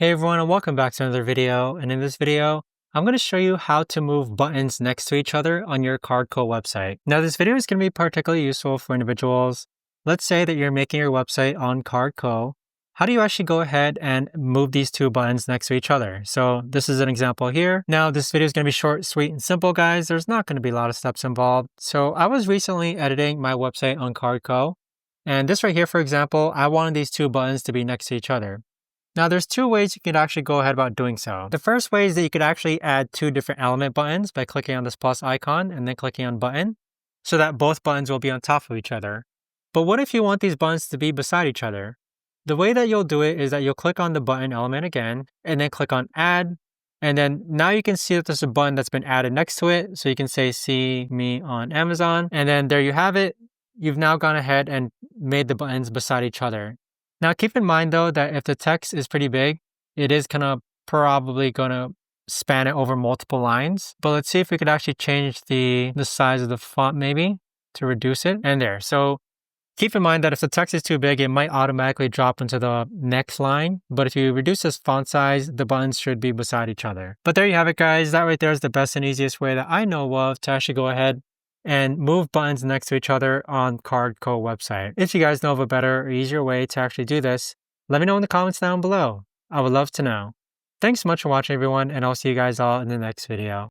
Hey everyone, and welcome back to another video. And in this video, I'm going to show you how to move buttons next to each other on your Cardco website. Now, this video is going to be particularly useful for individuals. Let's say that you're making your website on Cardco. How do you actually go ahead and move these two buttons next to each other? So this is an example here. Now, this video is going to be short, sweet, and simple, guys. There's not going to be a lot of steps involved. So I was recently editing my website on Cardco. And this right here, for example, I wanted these two buttons to be next to each other. Now, there's two ways you can actually go ahead about doing so. The first way is that you could actually add two different element buttons by clicking on this plus icon and then clicking on button so that both buttons will be on top of each other. But what if you want these buttons to be beside each other? The way that you'll do it is that you'll click on the button element again and then click on add. And then now you can see that there's a button that's been added next to it. So you can say, see me on Amazon. And then there you have it. You've now gone ahead and made the buttons beside each other. Now, keep in mind, though, that if the text is pretty big, it is probably going to span it over multiple lines. But let's see if we could actually change the size of the font maybe to reduce it. And there. So keep in mind that if the text is too big, it might automatically drop into the next line. But if you reduce this font size, the buttons should be beside each other. But there you have it, guys. That right there is the best and easiest way that I know of to actually go ahead and move buttons next to each other on Cardco website. If you guys know of a better or easier way to actually do this, let me know in the comments down below. I would love to know. Thanks so much for watching, everyone, and I'll see you guys all in the next video.